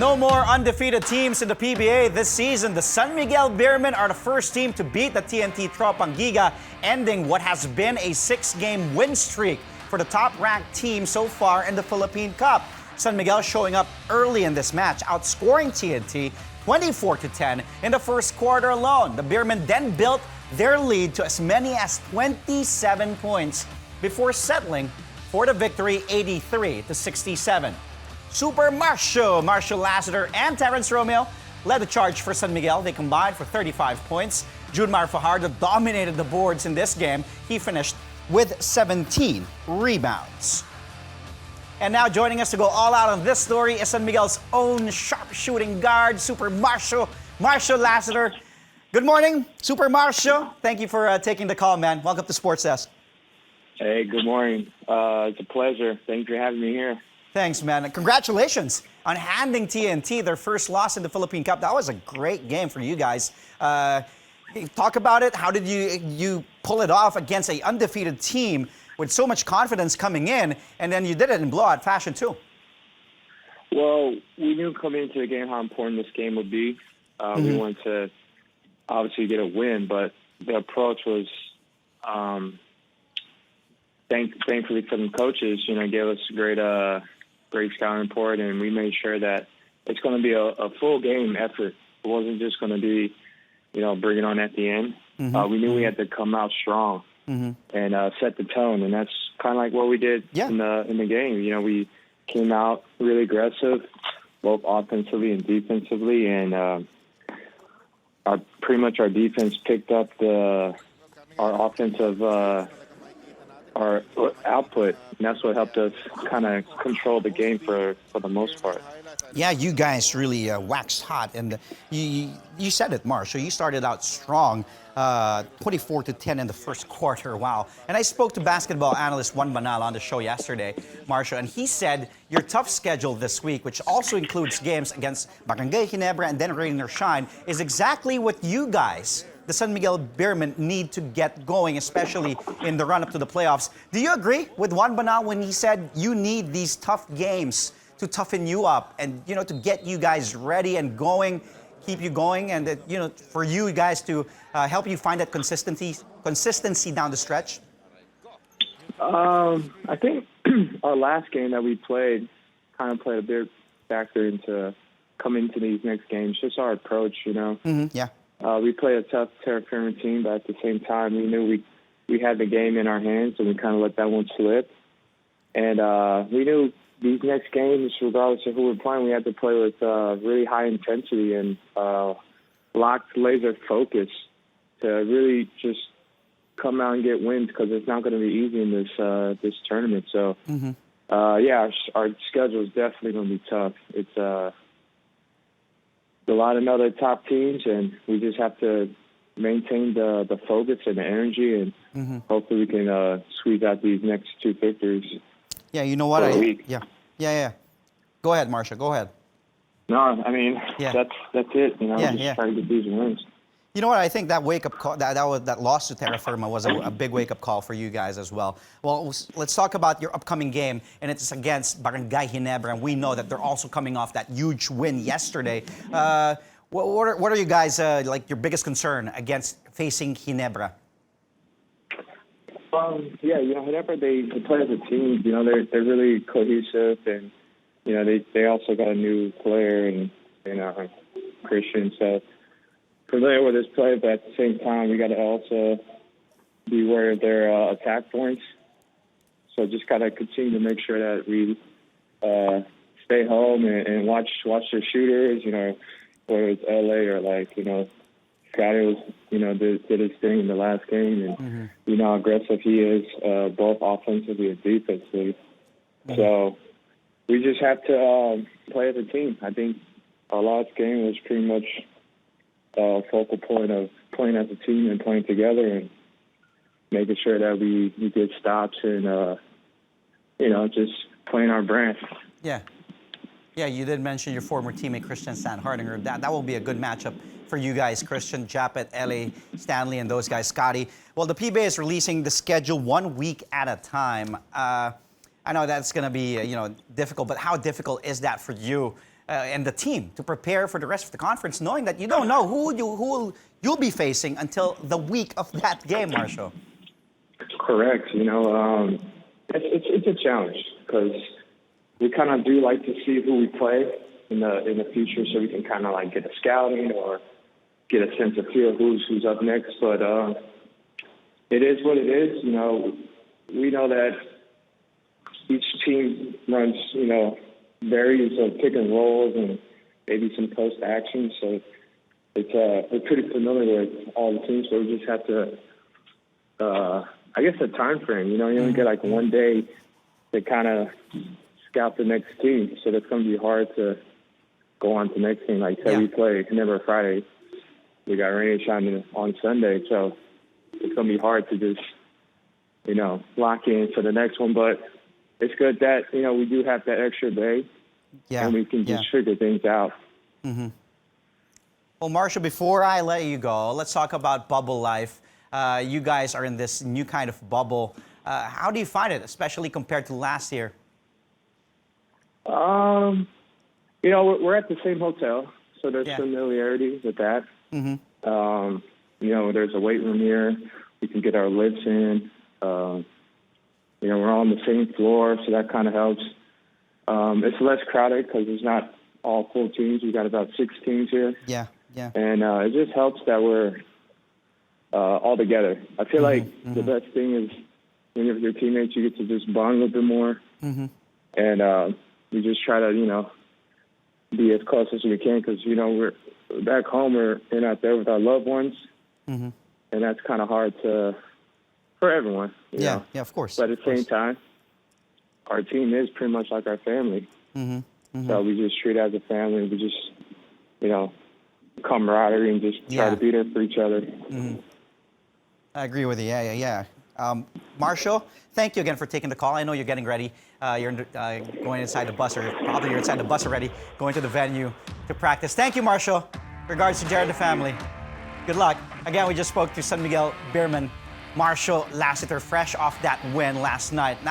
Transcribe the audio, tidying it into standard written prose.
No more undefeated teams in the PBA this season. The San Miguel Beermen are the first team to beat the TNT Tropang Giga, ending what has been a 6-game win streak for the top-ranked team so far in the Philippine Cup. San Miguel showing up early in this match, outscoring TNT 24-10 in the first quarter alone. The Beermen then built their lead to as many as 27 points before settling for the victory 83-67. Super Marcio Lassiter, and Terrence Romeo led the charge for San Miguel. They combined for 35 points. Junmar Fajardo dominated the boards in this game. He finished with 17 rebounds. And now joining us to go all out on this story is San Miguel's own sharpshooting guard, Super Marcio Lassiter. Good morning, Super Marcio. Thank you for taking the call, man. Welcome to Sports Desk. Hey, good morning. It's a pleasure. Thanks for having me here. Thanks, man. And congratulations on handing TNT their first loss in the Philippine Cup. That was a great game for you guys. Talk about it. How did you pull it off against an undefeated team with so much confidence coming in, and then you did it in blowout fashion too? Well, we knew coming into the game how important this game would be. We wanted to obviously get a win, but the approach was thankfully for the coaches, gave us great scouting report, and we made sure that it's going to be a full game effort. It wasn't just going to be, bring it on at the end. We knew we had to come out strong and set the tone, and that's kind of like what we did in the game. We came out really aggressive, both offensively and defensively, and pretty much our defense picked up our offensive our output, and that's what helped us kind of control the game for the most part. Yeah, you guys really waxed hot, and you said it, Marcio. You started out strong, 24-10 in the first quarter. Wow! And I spoke to basketball analyst Juan Banal on the show yesterday, Marcio, and he said your tough schedule this week, which also includes games against Barangay Ginebra and then Rain or Shine, is exactly what you guys, the San Miguel Beermen, need to get going, especially in the run-up to the playoffs. Do you agree with Juan Banal when he said you need these tough games to toughen you up and, to get you guys ready and going, keep you going, and that, for you guys to help you find that consistency down the stretch? I think our last game that we played kind of played a big factor into coming to these next games. Just our approach, we played a tough Terra Firma team, but at the same time, we knew we had the game in our hands, and we kind of let that one slip. And we knew these next games, regardless of who we're playing, we had to play with really high intensity and locked laser focus to really just come out and get wins, because it's not going to be easy in this tournament. So, our schedule is definitely going to be tough. It's a lot of other top teams, and we just have to maintain the focus and the energy, and hopefully we can squeeze out these next two victories. Yeah, you know what? Yeah. Go ahead, Marcio. Go ahead. No, I mean that's it. Just trying to get these wins. You know what? I think that wake-up call, that loss to Terra Firma was a big wake-up call for you guys as well. Well, let's talk about your upcoming game, and it's against Barangay Ginebra, and we know that they're also coming off that huge win yesterday. What are you guys your biggest concern against facing Ginebra? Ginebra, they play as a team. They're really cohesive, and they also got a new player and Christian. So familiar with his play, but at the same time, we got to also be aware of their attack points. So just got to continue to make sure that we stay home and watch their shooters. Whether it's LA or Scotty did his thing in the last game, and you know how aggressive he is, both offensively and defensively. So we just have to play as a team. I think our last game was pretty much a focal point of playing as a team and playing together and making sure that we get stops and just playing our brand. Yeah, you did mention your former teammate Christian Sanhardinger. That will be a good matchup for you guys, Christian, Japet, LA, Stanley, and those guys, Scotty. Well, the PBA is releasing the schedule 1 week at a time. I know that's going to be difficult, but how difficult is that for you and the team to prepare for the rest of the conference, knowing that you don't know who you'll be facing until the week of that game, Marcio? Correct. It's a challenge because we kind of do like to see who we play in the future, so we can kind of like get a scouting or get a sense of feel who's up next. But it is what it is. We know that each team runs, varies of pick and rolls and maybe some post action. So we're pretty familiar with all the teams, so we just have to, I guess, a time frame. You only get like one day to kind of scout the next team. So that's going to be hard to go on to the next team. Like, say we play Canberra Friday, we got rain shining on Sunday. So it's going to be hard to just, lock in for the next one. But it's good that, we do have that extra day and we can just figure things out. Mm-hmm. Well, Marcio, before I let you go, let's talk about bubble life. You guys are in this new kind of bubble. How do you find it, especially compared to last year? We're at the same hotel, so there's familiarity with that. Mm-hmm. There's a weight room here. We can get our lifts in. We're on the same floor, so that kind of helps. It's less crowded because there's not all full teams. We've got about 6 teams here. Yeah. And it just helps that we're all together. I feel like the best thing is when you're with your teammates, you get to just bond a little bit more. Mm-hmm. And we just try to, be as close as we can because, we're back home, we're out there with our loved ones. Mm-hmm. And that's kind of hard for everyone. You know? Yeah, of course. But at the same time, our team is pretty much like our family. Mm-hmm. Mm-hmm. So we just treat it as a family. We just, camaraderie and just try to be there for each other. Mm-hmm. I agree with you. Yeah. Marcio, thank you again for taking the call. I know you're getting ready. You're going inside the bus, or probably you're inside the bus already, going to the venue to practice. Thank you, Marcio. Regards to Jared and the family. Good luck. Again, we just spoke to San Miguel Beermen, Marcio Lassiter, fresh off that win last night.